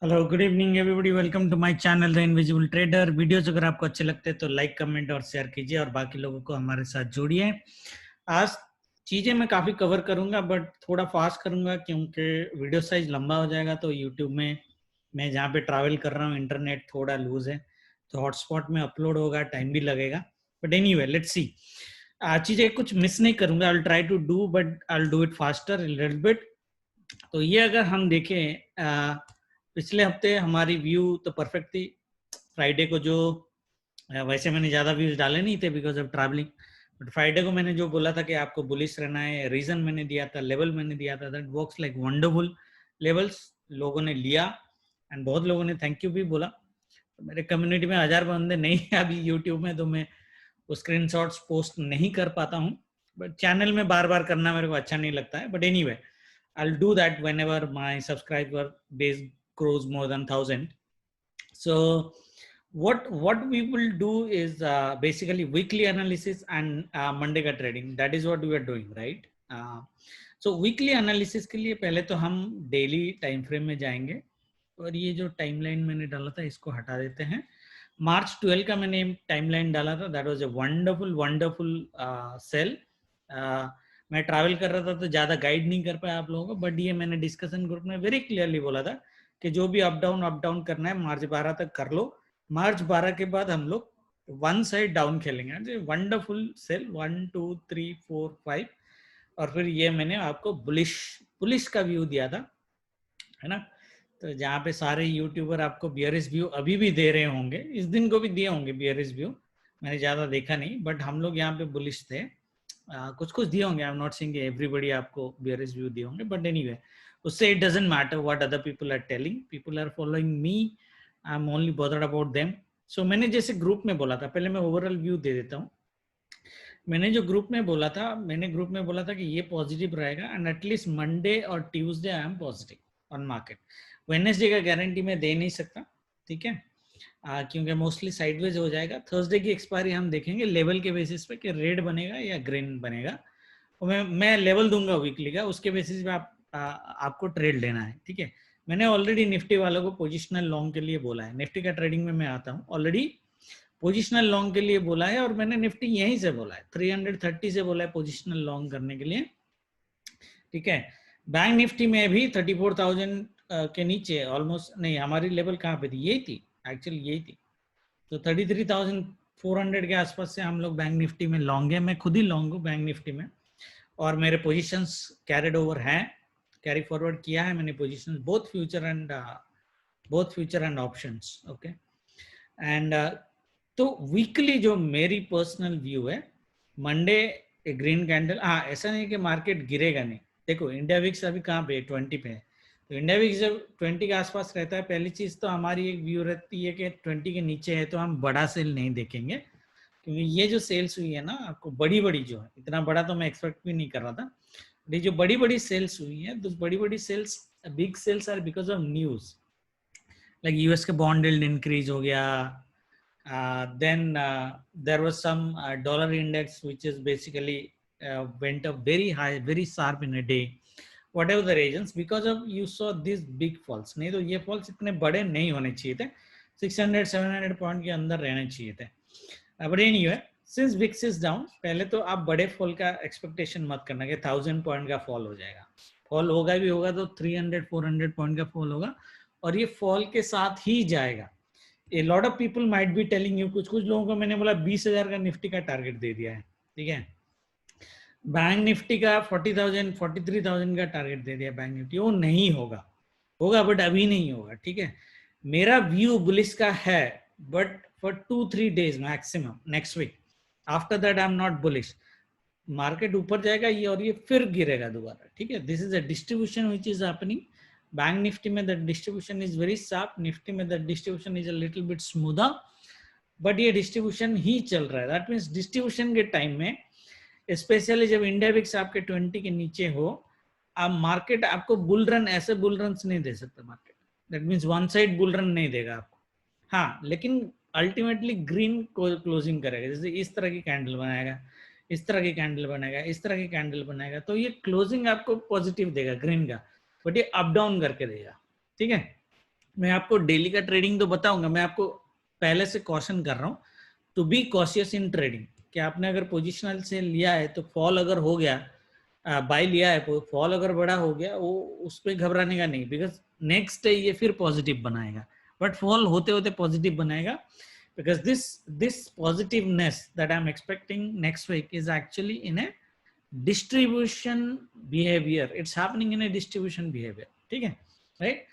Hello good evening everybody, welcome to my channel the invisible trader. Videos अगर आपको अच्छे लगते हैं तो लाइक कमेंट और शेयर कीजिए और बाकी लोगों को हमारे साथ जोड़िए। आज चीज़ें मैं काफ़ी कवर करूंगा बट थोड़ा फास्ट करूंगा क्योंकि वीडियो साइज लंबा हो जाएगा। तो यूट्यूब में मैं जहाँ पे ट्रैवल कर रहा हूँ इंटरनेट थोड़ा लूज है, तो हॉटस्पॉट में अपलोड होगा, टाइम भी लगेगा। But anyway let's see. चीज़ें कुछ मिस नहीं करूंगा, I try to do but I do it faster little bit. तो ये अगर हम देखें पिछले हफ्ते हमारी व्यू तो परफेक्ट थी। फ्राइडे को जो वैसे मैंने ज़्यादा व्यूज डाले नहीं थे because of travelling, but Friday को मैंने जो बोला था कि आपको बुलिश रहना है, रीजन मैंने दिया था, लेवल मैंने दिया था, that works like wonderful levels लोगों ने लिया। एंड बहुत लोगों ने थैंक यू भी बोला। तो मेरे कम्युनिटी में 1000 बंदे नहीं है अभी यूट्यूब में, तो मैं वो स्क्रीनशॉट्स पोस्ट नहीं कर पाता हूँ। बट चैनल में बार बार करना मेरे को अच्छा नहीं लगता है। But anyway I'll do that whenever my subscriber base grows more than 1,000. So what we will do is basically weekly analysis and Monday का trading. That is what we are doing, right? So weekly analysis के लिए पहले तो हम daily time frame में जाएंगे और ये जो टाइमलाइन मैंने डाला था इसको हटा देते हैं। मार्च 12 का मैंने टाइमलाइन डाला था, that was a wonderful sell. मैं ट्रैवल कर रहा था तो ज़्यादा गाइड नहीं कर पाया आप लोगों को, बट ये मैंने डिस्कशन ग्रुप में वेरी क्लियरली बोला था कि जो भी अप डाउन करना है मार्च 12 तक कर लो। मार्च 12 के बाद हम लोग वन साइड डाउन खेलेंगे। Wonderful sell 1 2 3 4 5। और फिर ये मैंने आपको बुलिश बुलिश का व्यू दिया था, है ना। तो जहाँ पे सारे यूट्यूबर आपको बियरिश व्यू अभी भी दे रहे होंगे, इस दिन को भी दिए होंगे बियरिश व्यू, मैंने ज़्यादा देखा नहीं, बट हम लोग यहाँ पे बुलिश थे। कुछ कुछ दिए होंगे, I am not saying everybody आपको बियरिश व्यू दिए होंगे, बट एनीवे उससे it doesn't matter what other people are telling, people are following me, I am only bothered about them. So मैंने जैसे ग्रुप में बोला था, पहले मैं ओवरऑल व्यू दे देता हूँ। मैंने जो ग्रुप में बोला था, मैंने ग्रुप में बोला था कि ये पॉजिटिव रहेगा एंड एटलीस्ट मंडे और Tuesday I am positive on market. Wednesday का गारंटी मैं दे नहीं सकता, ठीक है, क्योंकि मोस्टली साइडवेज हो जाएगा। थर्सडे की एक्सपायरी हम देखेंगे लेवल के बेसिस पे कि रेड बनेगा या ग्रीन बनेगा, और मैं लेवल दूंगा वीकली का, उसके बेसिस पे आपको ट्रेड लेना है, ठीक है। मैंने ऑलरेडी निफ्टी वालों को पोजिशनल लॉन्ग के लिए बोला है, निफ्टी का ट्रेडिंग में मैं आता हूँ, ऑलरेडी पोजिशनल लॉन्ग के लिए बोला है, और मैंने निफ्टी यहीं से बोला है 330 से बोला है पोजिशनल लॉन्ग करने के लिए, ठीक है। बैंक निफ्टी में भी 34,000 के नीचे ऑलमोस्ट नहीं, हमारी लेवल कहाँ पे थी, यही थी एक्चुअली, यही थी। तो 33,400 के आसपास से हम लोग बैंक निफ्टी में लॉन्ग है, मैं खुद ही लॉन्ग हूँ बैंक निफ्टी में, और मेरे पोजीशंस कैरिड ओवर हैं, कैरी फॉरवर्ड किया है मैंने positions, both future and options, okay. And तो वीकली जो मेरी पर्सनल व्यू है, मंडे ग्रीन कैंडल, हाँ ऐसा नहीं कि मार्केट गिरेगा नहीं। देखो इंडिया विक्स अभी कहाँ पे 20 पे है, तो इंडिया विक्स जब 20 के आसपास रहता है, पहली चीज तो हमारी एक व्यू रहती है कि 20 के नीचे है तो हम बड़ा सेल नहीं देखेंगे, क्योंकि ये जो सेल्स हुई है ना आपको बड़ी बड़ी जो है, इतना बड़ा तो मैं एक्सपेक्ट भी नहीं कर रहा था, ये जो बड़ी बड़ी सेल्स हुई है, तो बड़ी बड़ी sells, big sells are because of news, like US के बॉन्ड यील्ड इंक्रीज हो गया, then there was some dollar index which is basically went up very high, very sharp in a day, whatever the reasons, because of you saw these big falls। नहीं तो ये false इतने बड़े नहीं होने चाहिए थे, 600-700 पॉइंट के अंदर रहने चाहिए थे। But anyway since VIX is down, पहले तो आप बड़े फॉल का एक्सपेक्टेशन मत करना कि 1000 पॉइंट का फॉल हो जाएगा। फॉल होगा भी होगा तो 300-400 पॉइंट का फॉल होगा, और ये फॉल के साथ ही जाएगा। A lot of people might be telling you, कुछ कुछ लोगों को मैंने बोला 20,000 का निफ्टी का टारगेट दे दिया है, ठीक है। बैंक निफ्टी का 40,000 43,000 का टारगेट दे दिया बैंक निफ्टी, वो नहीं होगा, होगा बट अभी नहीं होगा, ठीक है। मेरा व्यू बुलिश का है, but for 2-3 days maximum next week, after that I am not bullish. Market ऊपर जाएगा ये और ये फिर गिरेगा दोबारा, ठीक है। This is a distribution which is happening. Bank Nifty में the distribution is very sharp, Nifty में the distribution is a little bit smoother, but ये डिस्ट्रीब्यूशन ही चल रहा है। दैट मीन्स डिस्ट्रीब्यूशन के टाइम में, स्पेशली जब इंडिया विक्स आपके 20 के नीचे हो, आप मार्केट आपको बुल रन, ऐसे बुल रन नहीं दे सकता market, that means one side bull run नहीं देगा आपको, हाँ, लेकिन अल्टीमेटली ग्रीन क्लोजिंग करेगा, जैसे इस तरह की कैंडल बनाएगा, इस तरह की कैंडल बनाएगा, इस तरह की कैंडल बनाएगा, तो ये क्लोजिंग आपको पॉजिटिव देगा ग्रीन का, बट ये अप डाउन करके देगा, ठीक है। मैं आपको डेली का ट्रेडिंग तो बताऊंगा, मैं आपको पहले से कॉशन कर रहा हूँ to be cautious in trading. कि आपने अगर पोजिशनल से लिया है तो फॉल अगर हो गया, बाय लिया है, फॉल अगर बड़ा हो गया, वो उस पर घबराने का नहीं, बिकॉज नेक्स्ट डे ये फिर पॉजिटिव बनाएगा, बट फॉल होते होते पॉजिटिव बनाएगा, because this positiveness that I'm expecting next week is actually in a distribution behavior. It's happening in a distribution behavior. ठीक है, राइट?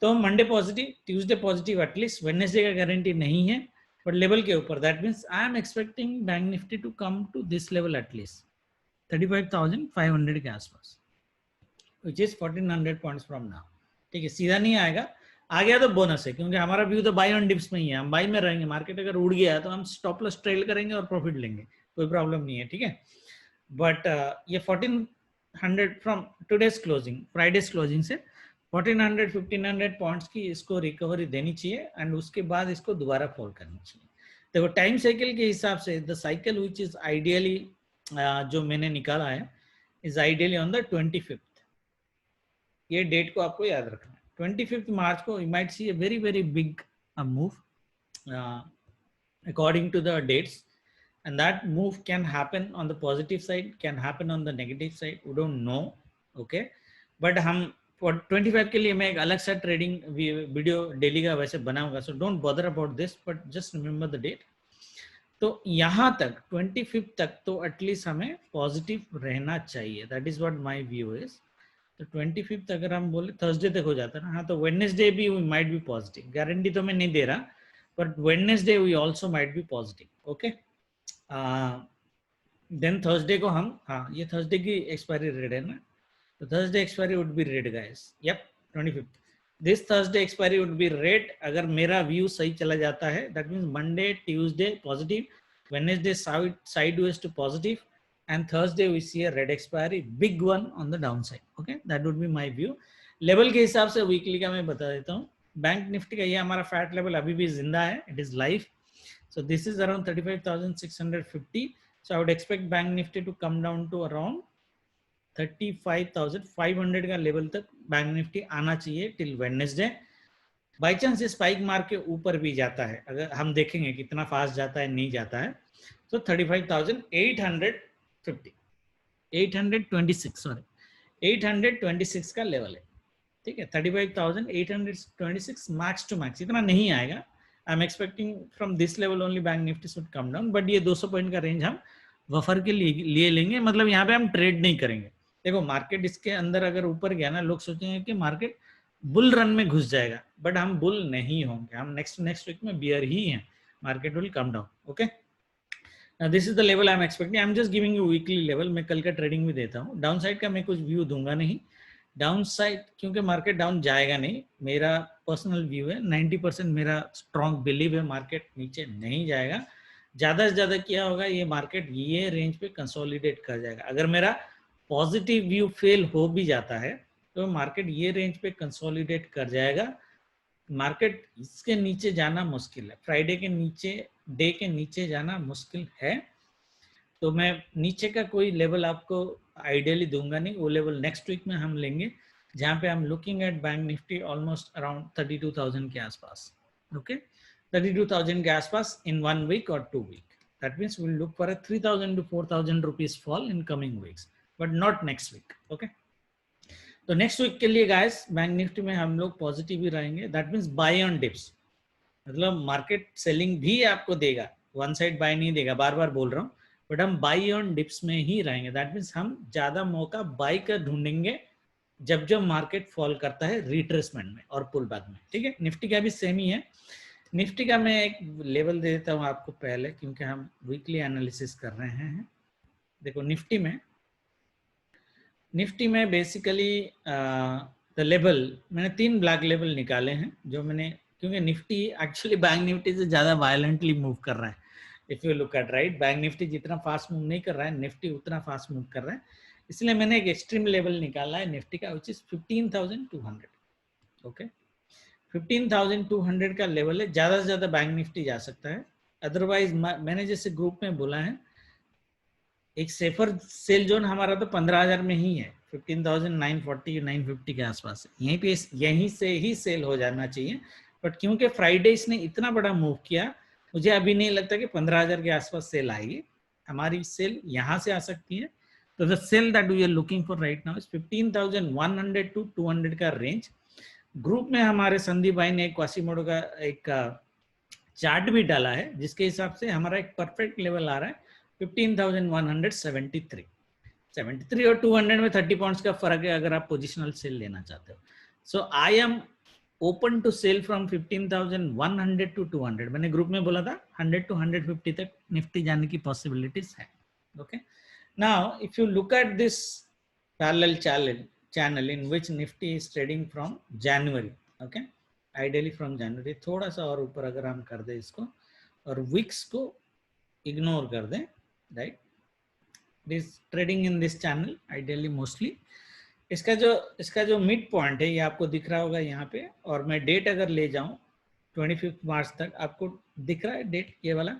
तो Monday positive, Tuesday positive, at least Wednesday का guarantee नहीं है, but level के ऊपर, that means I am expecting bank Nifty to come to this level at least 35,500 के आसपास, which is 1400 points from now. ठीक है, सीधा नहीं आएगा, आ गया तो बोनस है, क्योंकि हमारा व्यू तो बाई ऑन डिप्स में ही है, हम बाई में रहेंगे। मार्केट अगर उड़ गया तो हम स्टॉप लॉस ट्रेल करेंगे और प्रॉफिट लेंगे, कोई प्रॉब्लम नहीं है। ठीक है, बट ये 1400 from today's closing, Fridays closing से 1400 1500 पॉइंट्स की इसको रिकवरी देनी चाहिए, एंड उसके बाद इसको दोबारा फॉल करनी चाहिए। देखो टाइम साइकिल के हिसाब से the cycle which is ideally जो मैंने निकाला है is ideally on the 25th। ये डेट को आपको याद रखना है, 25th मार्च को you might see a very very big move according to the dates, and that move can happen on the positive side, can happen on the negative side, we don't know. Okay, but हम for 25 के लिए मैं एक अलग सा trading video daily का वैसे बनाऊंगा, so don't bother about this, but just remember the date. तो यहाँ तक 25th तक तो एटलीस्ट हमें पॉजिटिव रहना चाहिए, that is what my view is. तो 25th अगर हम बोले थर्सडे तक हो जाता है ना, हाँ, तो वेडनेसडे भी we might be positive, guarantee तो मैं नहीं दे रहा, but Wednesday we also might be positive. Okay, then Thursday को हम, हाँ, ये थर्सडे की एक्सपायरी रेट है ना, तो Thursday expiry would be rate guys, yup 25th, this Thursday expiry would be rate. अगर मेरा व्यू सही चला जाता है, that means Monday Tuesday positive, Wednesday sideways to positive, and Thursday we see a red expiry, big one on the downside. Okay, that would be my view. Level के हिसाब से weekly का मैं बता देता हूँ। बैंक निफ्टी का ये हमारा फैट लेवल अभी भी जिंदा है, it is live, so this is around 35,650, so I would expect bank Nifty to come down to around 35,500 का लेवल तक बैंक निफ्टी आना चाहिए टिल वेडनेसडे। बाई चांस ये स्पाइक मार के ऊपर भी जाता है, अगर हम देखेंगे कितना फास्ट जाता है नहीं जाता है, तो 826 का लेवल है। ठीक है, 35,826 मैक्स टू मैक्स, इतना नहीं आएगा। आई am expecting from this level only bank Nifty should come down, but ये 200 पॉइंट का रेंज हम बफर के लिए लेंगे, मतलब यहाँ पे हम ट्रेड नहीं करेंगे। देखो मार्केट इसके अंदर अगर ऊपर गया ना, लोग सोचेंगे कि मार्केट बुल रन में घुस जाएगा, बट हम बुल नहीं होंगे, हम नेक्स्ट वीक में बियर ही हैं, market will come down. Okay, this is the level I am expecting, I am just giving you weekly level. मैं कल का ट्रेडिंग भी देता हूँ, डाउन साइड का मैं कुछ व्यू दूंगा नहीं, डाउन साइड क्योंकि मार्केट डाउन जाएगा नहीं, मेरा पर्सनल व्यू है, 90% मेरा स्ट्रॉन्ग बिलीव है मार्केट नीचे नहीं जाएगा। ज़्यादा से ज़्यादा क्या होगा, ये मार्केट ये रेंज पे कंसोलिडेट कर जाएगा। अगर मेरा पॉजिटिव व्यू फेल हो भी जाता है तो मार्केट ये रेंज पे कंसोलिडेट कर जाएगा। मार्केट इसके नीचे जाना मुश्किल है, फ्राइडे के नीचे, डे के नीचे जाना मुश्किल है, तो मैं नीचे का कोई लेवल आपको आइडियली दूंगा नहीं, वो लेवल नेक्स्ट वीक में हम लेंगे, जहाँ पे हम looking at bank Nifty almost around 32,000 के आसपास। ओके, 32,000 के आसपास इन 1 वीक और 2 week, that means we will look for a 3,000 to 4,000 rupees fall in coming weeks, but not next week. Okay, तो नेक्स्ट वीक के लिए गाइस बैंक निफ्टी में हम लोग पॉजिटिव ही रहेंगे, that means by on dips, मतलब market selling भी आपको देगा, वन साइड बाय नहीं देगा, बार बार बोल रहा हूँ, बट हम बाई ऑन डिप्स में ही रहेंगे। दैट मीन्स हम ज्यादा मौका बाई का ढूंढेंगे जब जब मार्केट फॉल करता है रिट्रेसमेंट में और पुल बैक में। ठीक है, निफ्टी का भी सेम ही है। निफ्टी का मैं एक लेवल दे देता हूँ आपको पहले, क्योंकि हम वीकली एनालिसिस कर रहे हैं। देखो निफ्टी में बेसिकली द लेवल मैंने 3 ब्लैक लेवल निकाले हैं, जो मैंने, क्योंकि निफ्टी एक्चुअली बैंक निफ्टी से ज्यादा वायलेंटली मूव कर रहा है। If you look at right, bank Nifty जितना फास्ट मूव नहीं कर रहा है, निफ्टी उतना फास्ट मूव कर रहा है, इसलिए मैंने एक एक्सट्रीम लेवल निकाला है निफ्टी का, विच इज 15,200। ओके, 15,200 का लेवल है, ज्यादा से ज्यादा बैंक निफ्टी जा सकता है। अदरवाइज मैंने जैसे ग्रुप में बोला है, एक सेफर सेल जोन हमारा तो 15,000 में ही है, 15,940 950 के आसपास यहीं पे, यहीं से ही सेल हो जाना चाहिए। बट क्योंकि फ्राइडे इसने इतना बड़ा मूव किया, मुझे अभी नहीं लगता कि 15,000 के आसपास सेल आएगी। हमारी सेल यहाँ से आ सकती है। तो the sell that we are looking for right now is 15,100 to 200 का रेंज। ग्रुप में हमारे संदीप भाई ने क्वासीमोडो का एक चार्ट भी डाला है, जिसके हिसाब से हमारा एक परफेक्ट लेवल आ रहा है 15,173। 73 और 200 में 30 पॉइंट्स का फर्क है अगर आप पोजिशनल सेल लेना चाहते हो। So I am open to sell from 15,100 to 200। मैंने ग्रुप में बोला था 100 टू 150 तक निफ्टी जाने की पॉसिबिलिटीज है। Okay, now if you look at this parallel channel in which Nifty is trading from January, okay, ideally from January, थोड़ा सा और ऊपर अगर हम कर दे इसको और विक्स को इग्नोर कर दें, right, this trading in this channel ideally mostly. इसका जो मिड पॉइंट है ये आपको दिख रहा होगा यहाँ पे, और मैं डेट अगर ले जाऊँ 25 मार्च तक, आपको दिख रहा है डेट, ये वाला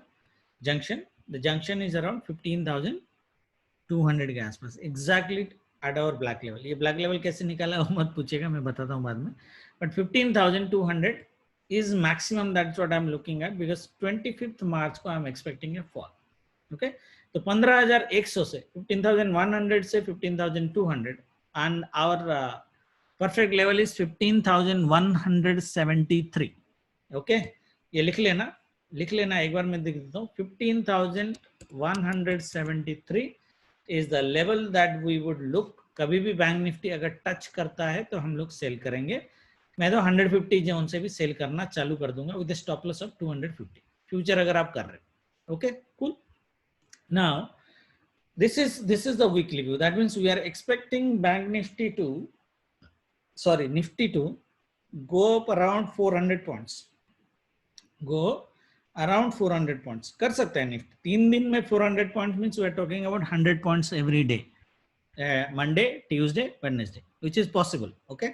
junction, the junction is around 15,200 के आसपास, exactly at our black level. ये ब्लैक लेवल कैसे निकाला वो मत पूछेगा, मैं बताता हूँ बाद में। But 15,200 is maximum, that's what I am looking at, because 25 March को I am expecting a fall. Okay, तो 15,100 से 15,100 से 15,200 and our perfect level is 15,173। Okay, ये लिख लेना एक बार मैं देख देता हूँ। 15,173 is the level that we would look। कभी भी बैंक निफ्टी अगर टच करता है तो हम लोग सेल करेंगे। मैं तो 150 जोन से भी सेल करना चालू कर दूंगा with stop loss of 250 future अगर आप कर रहे हैं। Okay, cool. Now this is the weekly view, that means we are expecting bank nifty to go up around 400 points, कर सकता है निफ्टी 3 दिन में 400 points, means we are talking about 100 points every day, Monday, Tuesday, Wednesday, which is possible. Okay,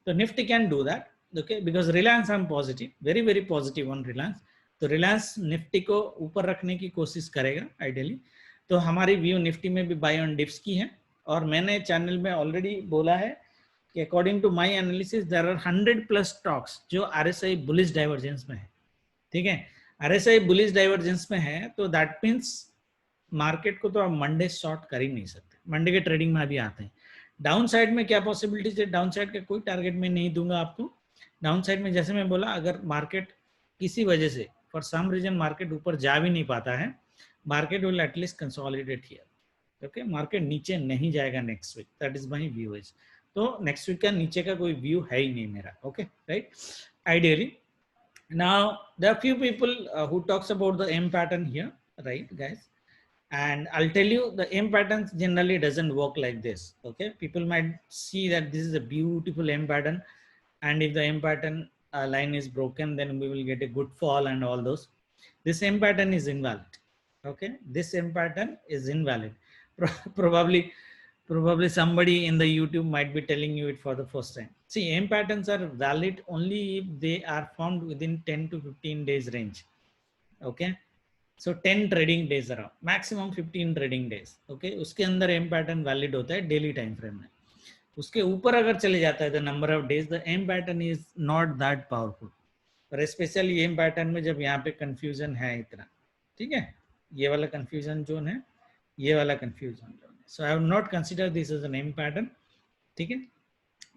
तो Nifty can do that. Okay, because Reliance I am positive, very very positive on Reliance. तो Reliance Nifty को ऊपर रखने की कोशिश करेगा ideally. तो हमारी व्यू निफ्टी में भी बाय ऑन डिप्स की है, और मैंने चैनल में ऑलरेडी बोला है कि according to my analysis there are 100+ stocks जो आरएसआई बुलिश डाइवर्जेंस में है। ठीक है, आरएसआई बुलिश डाइवर्जेंस में है, तो दैट मीन्स मार्केट को तो आप मंडे शॉर्ट कर ही नहीं सकते, मंडे के ट्रेडिंग में अभी आते हैं। डाउन साइड में क्या पॉसिबिलिटीज है? डाउन साइड का कोई टारगेट में नहीं दूंगा आपको। डाउन साइड में जैसे मैं बोला, अगर मार्केट किसी वजह से फॉर सम रीजन मार्केट ऊपर जा भी नहीं पाता है, market will at least consolidate here. Okay, market नीचे नहीं जाएगा next week, that is my view is. तो नेक्स्ट वीक का नीचे का कोई व्यू है ही नहीं मेरा। Okay, right, ideally. Now there are few people who talks about the M pattern here, right guys, and I'll tell you the M patterns generally doesn't work like this. Okay, people might see that this is a beautiful M pattern, and if the M pattern line is broken, then we will get a good fall and all those. This M pattern is invalid. Okay, this M pattern is invalid. Probably somebody in the YouTube might be telling you it for the first time. See, M patterns are valid only if they are formed within 10 to 15 days range. Okay, so 10 trading days around, maximum 15 trading days. Okay, उसके अंदर M pattern valid होता है daily time frame में। उसके ऊपर अगर चले जाता है the number of days, the M pattern is not that powerful. पर स्पेशली M pattern में जब यहाँ पे confusion है इतना, ठीक है, ये वाला confusion जोन है, ये वाला confusion जोन है, so I would not consider this as an M pattern. ठीक है।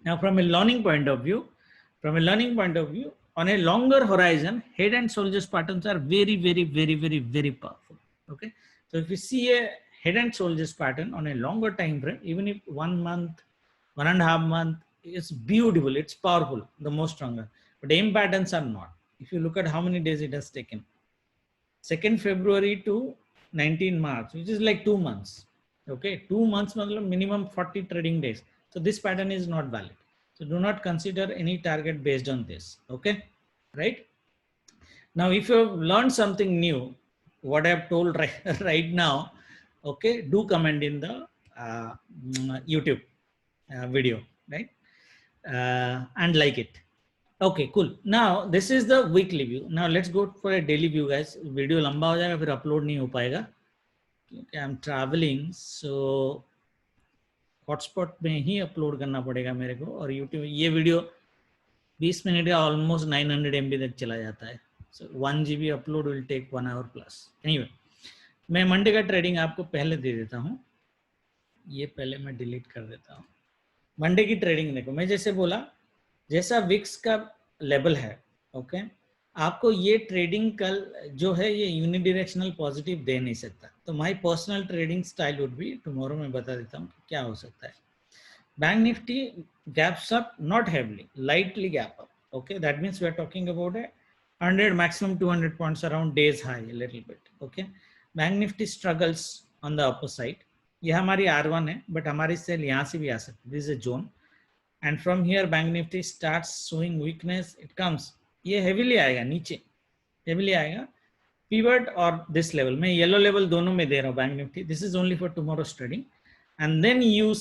Now from a learning point of view, on a longer horizon, head and shoulders patterns are very powerful. Okay, so if you see a head and shoulders pattern on a longer time frame, even if 1 month, 1.5 month, it's beautiful, it's powerful, the most stronger. But M patterns are not. If you look at how many days it has taken, 2nd February to 19 March, which is like 2 months. Okay, 2 months मतलब minimum 40 trading days. So this pattern is not valid. So do not consider any target based on this. Okay, right? Now, if you have learned something new, what I have told right now, okay, do comment in the YouTube video, right? And like it. Okay, cool. Now this is the weekly view. Now let's go for a daily view, guys. Video लंबा हो जाएगा, फिर upload नहीं हो पाएगा क्योंकि I'm traveling, so hotspot में ही upload करना पड़ेगा मेरे को, और यूट्यूब ये वीडियो 20 मिनट का ऑलमोस्ट 900 MB तक चला जाता है. So 1 GB upload will take 1 hour plus. Anyway, मैं मंडे का ट्रेडिंग आपको पहले दे देता हूँ. ये पहले मैं डिलीट कर देता हूँ. मंडे की ट्रेडिंग देखो, मैं जैसे बोला, जैसा विक्स का लेवल है, ओके, आपको ये ट्रेडिंग कल जो है ये यूनिडायरेक्शनल पॉजिटिव दे नहीं सकता. तो my personal trading style would be, tomorrow मैं बता देता हूँ क्या हो सकता है. Bank Nifty gaps up, not heavily, lightly gap up. Okay, that means we are talking about a 100 maximum 200 points around days high a little bit. Okay, bank Nifty struggles on the upper side. ये हमारी R1 है, but हमारी cell यहाँ से भी आ सकती है. This is zone, and from here bank Nifty starts showing weakness. It comes, ये हेवीली आएगा नीचे, हेवीली आएगा पिवट और दिस लेवल. मैं येलो लेवल दोनों में दे रहा हूँ bank Nifty. This is only for tomorrow's trading. And then you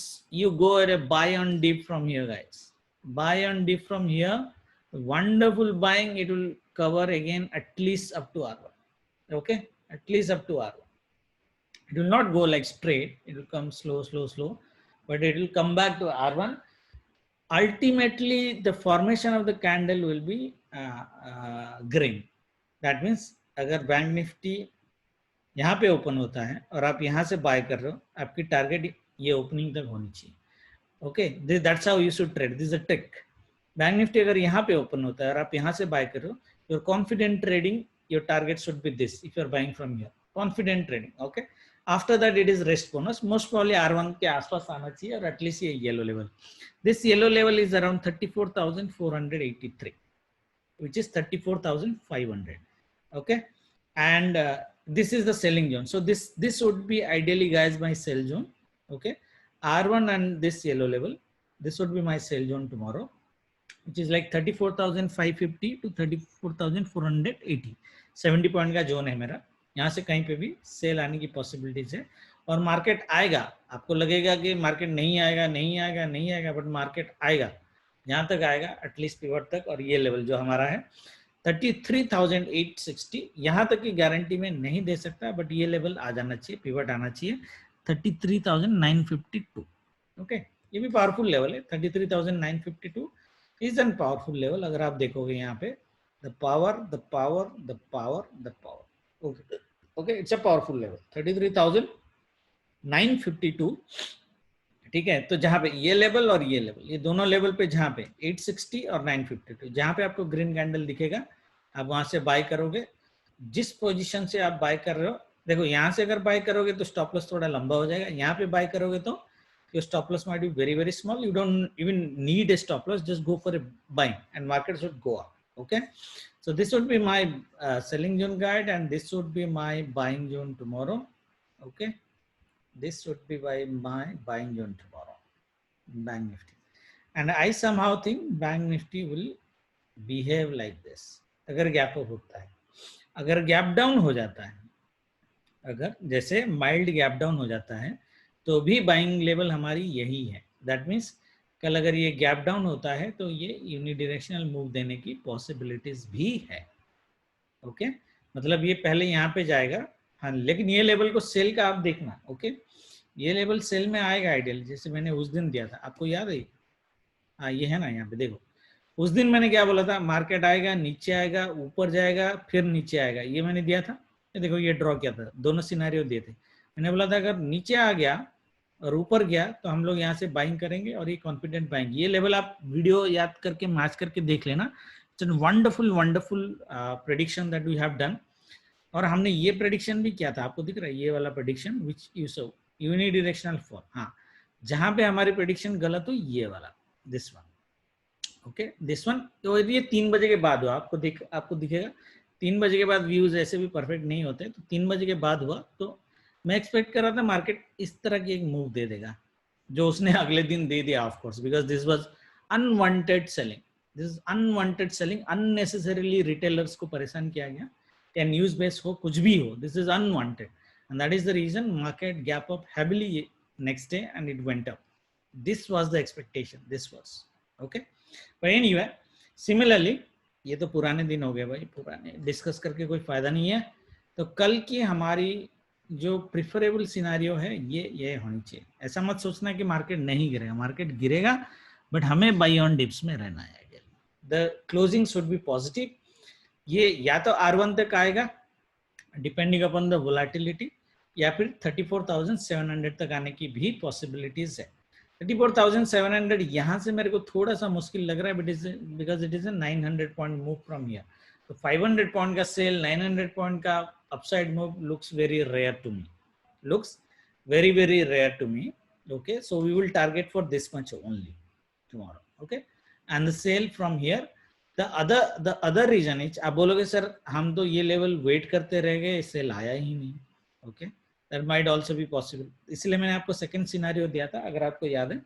go at a buy on dip from here, guys. Buy on dip from here, wonderful buying. It will cover again at least up to R1. Okay, at least up to R1. It will not go like straight. It will come slow, but it will come back to R1. Ultimately, the formation of the candle will be green. That means अगर bank Nifty यहाँ पे open होता है और आप यहाँ से bye कर रहे हो, आपकी टारगेट ये ओपनिंग तक होनी चाहिए. Okay, that's how you should trade. This is a trick. Bank Nifty अगर यहाँ पे ओपन होता है और आप यहाँ से बाय कर रहे हो, your confident trading, your target should be this if you are buying from here. Confident trading. Okay, after that it is rest bonus. Most probably R1 के आसपास आना चाहिए, और एटलीस्ट ये yellow level. This yellow level is around 34,483, which is 34,500. Okay, and this is the selling zone. So this would be ideally, guys, my sell zone. Okay, R1 and this yellow level, this would be my sell zone tomorrow, which is like 34,550 to 34,480. 70 point का zone है मेरा. यहाँ से कहीं पे भी cell आने की पॉसिबिलिटीज है. और मार्केट आएगा. आपको लगेगा कि मार्केट नहीं आएगा, बट मार्केट आएगा. यहाँ तक आएगा, एटलीस्ट पिवट तक. और ये लेवल जो हमारा है 33,860, यहाँ तक की गारंटी में नहीं दे सकता, बट ये लेवल आ जाना चाहिए, पिवट आना चाहिए 33,952. ओके, ये भी पावरफुल लेवल है. 33,952 इज एन पावरफुल लेवल. अगर आप देखोगे यहाँ पे the power. Okay, it's a powerful level 33,952. ठीक है, तो जहां पे ये लेवल और ये लेवल, ये दोनों लेवल पे जहां पे 860 और 952, जहां पे आपको ग्रीन कैंडल दिखेगा, आप वहां से बाय करोगे. जिस पोजीशन से आप बाय कर रहे हो, देखो यहाँ से अगर बाय करोगे तो स्टॉप लॉस थोड़ा लंबा हो जाएगा. यहाँ पे बाय करोगे तो your stop loss might be very, very small. You don't even need a stop loss. Just go for a buying, and market should go up. Okay, so this would be my selling zone guide, and this would be my buying zone tomorrow. Okay, this would be my buying zone tomorrow, Bank Nifty. And I somehow think Bank Nifty will behave like this. अगर gap up होता है, अगर gap down हो जाता है, अगर जैसे mild gap down हो जाता है, तो भी बाइंग लेवल हमारी यही है. दैट मीन्स कल अगर ये गैप डाउन होता है तो ये यूनिडायरेक्शनल मूव देने की पॉसिबिलिटीज भी है. ओके, मतलब ये पहले यहाँ पे जाएगा. हाँ, लेकिन ये लेवल को सेल का आप देखना. ओके, ये लेवल सेल में आएगा आइडियल, जैसे मैंने उस दिन दिया था, आपको याद है? हाँ, ये है ना, यहाँ पे देखो. उस दिन मैंने क्या बोला था? मार्केट आएगा, नीचे आएगा, ऊपर जाएगा, फिर नीचे आएगा. ये मैंने दिया था. ये देखो, ये ड्रॉ किया था, दोनों सिनेरियो दिए थे. मैंने बोला था अगर नीचे आ गया और ऊपर गया तो हम लोग यहाँ से बाइंग करेंगे, और ये कॉन्फिडेंट बाइंग. ये लेवल आप वीडियो याद करके मैच करके देख लेना. It's wonderful prediction that we have done. और हमने ये प्रेडिक्शन भी किया था, आपको दिख रहा है ये वाला prediction which you so unidirectional fall. हाँ, जहां पे हमारी प्रेडिक्शन गलत हो, ये वाला, this one. Okay, this one. तो ये 3 बजे के बाद हुआ. आपको दिखेगा 3 बजे के बाद व्यूज ऐसे भी परफेक्ट नहीं होते. तो 3 बजे के बाद हुआ, तो मैं एक्सपेक्ट कर रहा था मार्केट इस तरह की एक मूव दे देगा, जो उसने अगले दिन दे दिया. Of course, because this was unwanted selling. This is unwanted selling. Unnecessarily retailers को परेशान किया गया, या न्यूज बेस हो, कुछ भी हो. This is unwanted, and that is the reason market gap up heavily next day and it went up. This was the expectation. This was okay. But anyway, similarly, ये तो पुराने दिन हो गए भाई, पुराने डिस्कस करके कोई फायदा नहीं है. तो कल की हमारी जो प्रिफरेबल सिनारियो है ये होनी चाहिए। ऐसा मत सोचना कि मार्केट नहीं गिरेगा, मार्केट गिरेगा बट हमें बाई ऑन डिप्स में रहना है। The closing should be positive. ये या तो R1 तक आएगा डिपेंडिंग अपॉन द वोलेटिलिटी, या फिर 34,700 तक आने की भी पॉसिबिलिटीज है। 34,700 यहाँ से मेरे को थोड़ा सा मुश्किल लग रहा है, but is because it is a 900 point move from here. तो 500 पॉइंट का सेल, 900 पॉइंट का upside move looks very rare to me, looks very rare to me. Okay, so we will target for this much only tomorrow. Okay, and the sale from here, the other reason is, आप बोलोगे sir हम तो ये level wait करते रह गए, cell आया ही नहीं। Okay, that might also be possible. इसलिए मैंने आपको सेकंड सिनेरियो दिया था, अगर आपको याद है।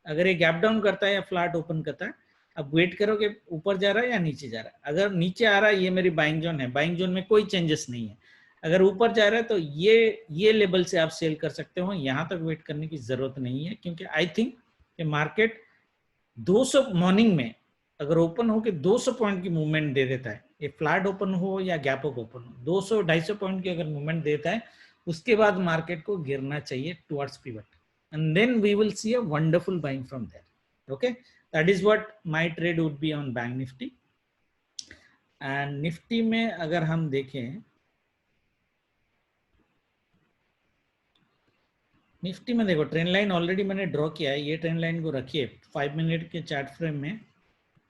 अगर ये गैप डाउन करता है या फ्लैट ओपन करता है, अब वेट करो कि ऊपर जा रहा है या नीचे जा रहा है। अगर नीचे आ रहा है, ये मेरी बाइंग जोन है, बाइंग जोन में कोई चेंजेस नहीं है। अगर ऊपर जा रहा है तो ये लेवल से आप सेल कर सकते हो, यहां तक वेट करने की जरूरत नहीं है, क्योंकि आई थिंक कि मार्केट 200 मॉर्निंग में अगर ओपन हो के 200 पॉइंट की मूवमेंट दे देता है, ये फ्लैट ओपन हो या गैप अप ओपन हो, 200-250 पॉइंट की अगर मूवमेंट देता है, उसके बाद मार्केट को गिरना चाहिए towards pivot, and then we will see a wonderful buying from there. Okay, that is what my trade would be on bank Nifty. And Nifty में अगर हम देखें, निफ्टी में देखो ट्रेंड लाइन ऑलरेडी मैंने ड्रॉ किया है। ये ट्रेंड लाइन को रखिए 5 मिनट के चार्ट फ्रेम में,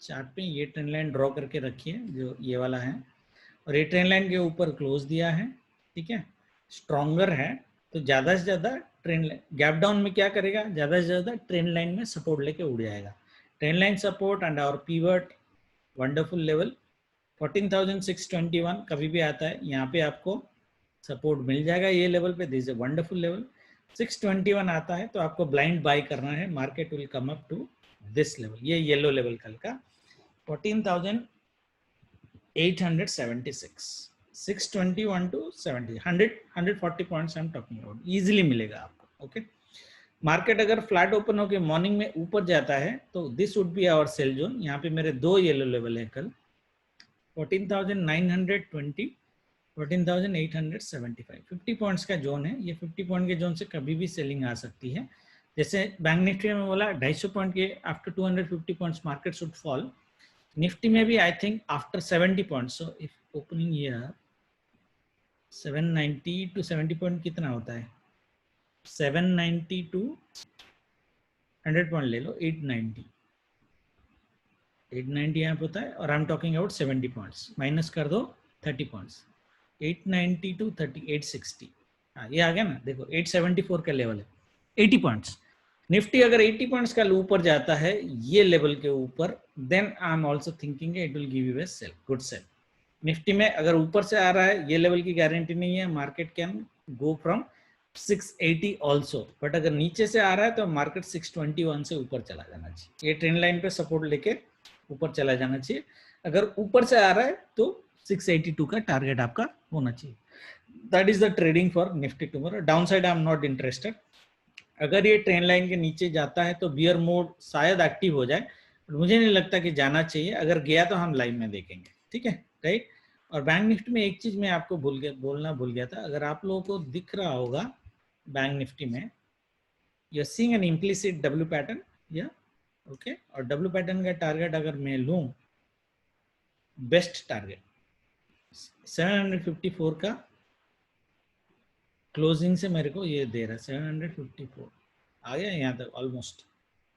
चार्ट पे ये ट्रेंड लाइन ड्रॉ करके रखिए जो ये वाला है, और ये ट्रेंड लाइन के ऊपर क्लोज दिया है। ठीक है, स्ट्रॉन्गर है तो ज़्यादा से ज़्यादा ट्रेंड गैप डाउन में क्या करेगा, ज़्यादा से ज़्यादा ट्रेंड लाइन में सपोर्ट लेके उड़ जाएगा। Trend line support and our pivot wonderful level 14,621 कभी भी आता है, यहाँ पे आपको सपोर्ट मिल जाएगा ये लेवल पे। This is a wonderful level. 621 आता है तो आपको ब्लाइंड बाय करना है, market will come up to this level, ये येलो लेवल कल का 14,876, 621 to 70, 140 points I am talking about, easily मिलेगा आपको। ओके, मार्केट अगर फ्लैट ओपन होकर मॉर्निंग में ऊपर जाता है तो this would be our sell zone. यहाँ पे मेरे दो येलो लेवल है कल, 14,920, 14,875, 50 पॉइंट्स का जोन है। ये 50 पॉइंट के जोन से कभी भी सेलिंग आ सकती है। जैसे बैंक निफ्टी में बोला 250 पॉइंट के after 250 points market should fall, Nifty में भी I think after 70 points. So if opening year 790 to 70 point कितना होता है, 790 टू 100 पॉइंट ले लो, 890 यहाँ पे होता है, और आई am talking about 70 points, minus कर दो 30 पॉइंट्स, 890 टू 30, 860, हाँ ये आ गया ना। देखो 874 का लेवल है, 80 पॉइंट्स। निफ्टी अगर 80 पॉइंट्स का ऊपर जाता है ये लेवल के ऊपर, then I am also thinking it will give you a sell, good sell. Nifty में अगर ऊपर से आ रहा है ये लेवल की गारंटी नहीं है, market can go from 680 also, but अगर नीचे से आ रहा है तो मार्केट 621 से ऊपर चला जाना चाहिए। ये ट्रेंड लाइन पे सपोर्ट लेके ऊपर चला जाना चाहिए। अगर ऊपर से आ रहा है तो 682 का टारगेट आपका होना चाहिए। That is the trading for Nifty tomorrow. Down side I am not interested. अगर ये ट्रेंड लाइन के नीचे जाता है तो बियर मोड शायद एक्टिव हो जाए, मुझे नहीं लगता कि जाना चाहिए। अगर गया तो हम लाइव में देखेंगे, ठीक है, राइट। और बैंक निफ्टी में एक चीज मैं आपको बोलना भूल गया था, अगर आप लोगों को दिख रहा होगा बैंक निफ्टी में, you are seeing an implicit W pattern, या ओके, और डब्ल्यू पैटर्न का टारगेट अगर मैं लूं, बेस्ट टारगेट 754 का क्लोजिंग से मेरे को ये दे रहा है, 754 आ गया यहाँ तक, ऑलमोस्ट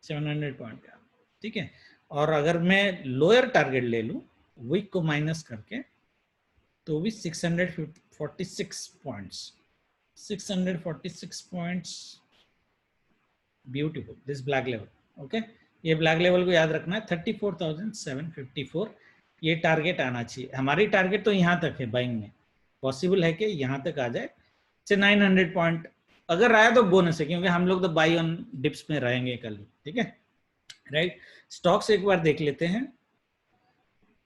700 पॉइंट का, ठीक है। और अगर मैं लोअर टारगेट ले लूं वीक को माइनस करके, तो भी 646 points, 646 points, beautiful, this black level. Okay, ये ब्लैक लेवल को याद रखना है, 34,754 ये टारगेट आना चाहिए। हमारी टारगेट तो यहाँ तक है, बाइंग में पॉसिबल है कि यहाँ तक आ जाए। 900 पॉइंट अगर आया तो बोनस है, क्योंकि हम लोग तो बाई ऑन डिप्स में रहेंगे कल, ठीक है, राइट। स्टॉक्स एक बार देख लेते हैं।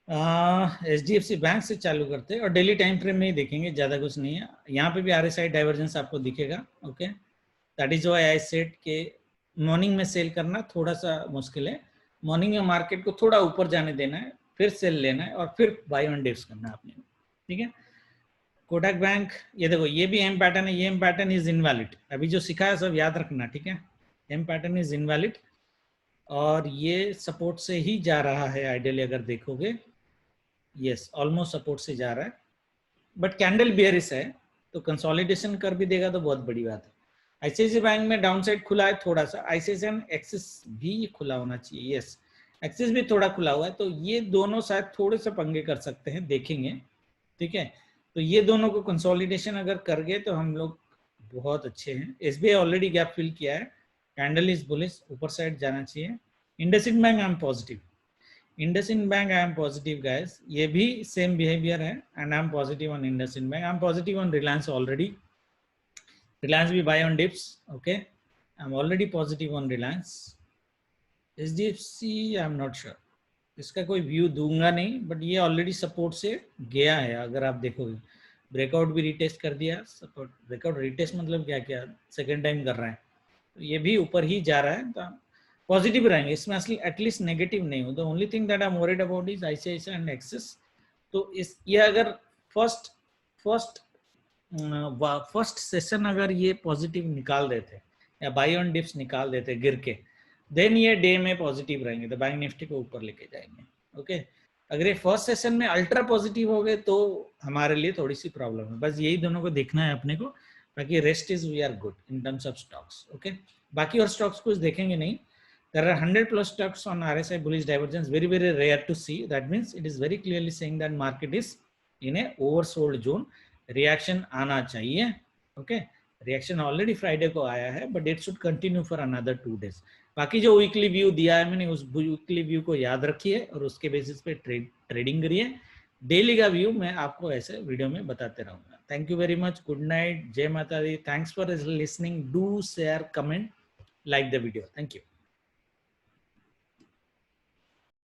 HDFC बैंक से चालू करते हैं और डेली टाइम फ्रेम में ही देखेंगे, ज्यादा कुछ नहीं है। यहाँ पे भी RSI डाइवर्जेंस आपको दिखेगा। Okay, that is why I said के मॉर्निंग में सेल करना थोड़ा सा मुश्किल है। मॉर्निंग में मार्केट को थोड़ा ऊपर जाने देना है, फिर सेल लेना है और फिर बाय ऑन डिप्स करना है आपने, ठीक है। कोटक बैंक, ये देखो ये भी एम पैटर्न है, ये एम पैटर्न इज इनवैलिड, अभी जो सिखा है सब याद रखना, ठीक है। एम पैटर्न इज इनवैलिड और ये सपोर्ट से ही जा रहा है आइडियली अगर देखोगे, यस ऑलमोस्ट सपोर्ट से जा रहा है, बट कैंडल बेयरिश है तो कंसोलिडेशन कर भी देगा तो बहुत बड़ी बात है। आईसीआईसीआई बैंक में डाउन साइड खुला है थोड़ा सा, आईसीआईसीआई एक्सिस भी खुला होना चाहिए, यस एक्सिस भी थोड़ा खुला हुआ है, तो ये दोनों शायद थोड़े से पंगे कर सकते हैं, देखेंगे, ठीक है। तो ये दोनों को कंसोलिडेशन अगर कर गए तो हम लोग बहुत अच्छे हैं। एसबीआई ऑलरेडी गैप फिल किया है, कैंडल इज बुलिश, ऊपर साइड जाना चाहिए। IndusInd bank I am positive, IndusInd bank I am positive guys, ये भी सेम बिहेवियर है and I am positive on IndusInd bank, I am positive on Reliance already, Reliance भी buy on dips, okay I am already positive on Reliance. HDFC I am not sure, इसका कोई view दूंगा नहीं, but ये already support से गया है, अगर आप देखोगे ब्रेकआउट भी रिटेस्ट कर दिया, सपोर्ट ब्रेकआउट रिटेस्ट मतलब क्या क्या सेकेंड टाइम कर रहा है, तो ये भी ऊपर ही जा रहा है, तो पॉजिटिव रहेंगे इसमें, असली एटलीस्ट नेगेटिव नहीं हो। The only thing that I am worried about is ICICI and axis, तो इस ये अगर फर्स्ट सेशन अगर ये पॉजिटिव निकाल देते या बाई ऑन डिप्स निकाल देते गिर के, देन ये डे में पॉजिटिव रहेंगे, तो बैंक निफ्टी को ऊपर लेके जाएंगे, ओके। अगर ये फर्स्ट सेशन में अल्ट्रा पॉजिटिव हो गए तो हमारे लिए थोड़ी सी प्रॉब्लम है, बस यही दोनों को देखना है अपने को, बाकी rest is we are good in terms of stocks, okay. बाकी और स्टॉक्स कुछ देखेंगे नहीं। There are 100+ stocks on RSI bullish divergence, very very rare to see. That means it is very clearly saying that market is in a oversold zone. Reaction आना चाहिए, okay? Reaction already Friday को आया है, but it should continue for another 2 days. बाकी जो weekly view दिया है मैंने, उस वीकली व्यू को याद रखिए और उसके बेसिस पे ट्रेडिंग करिए। डेली का व्यू मैं आपको ऐसे वीडियो में बताते रहूंगा। Thank you very much, good night, जय माता दी, thanks for listening, do share, comment, like the video, thank you.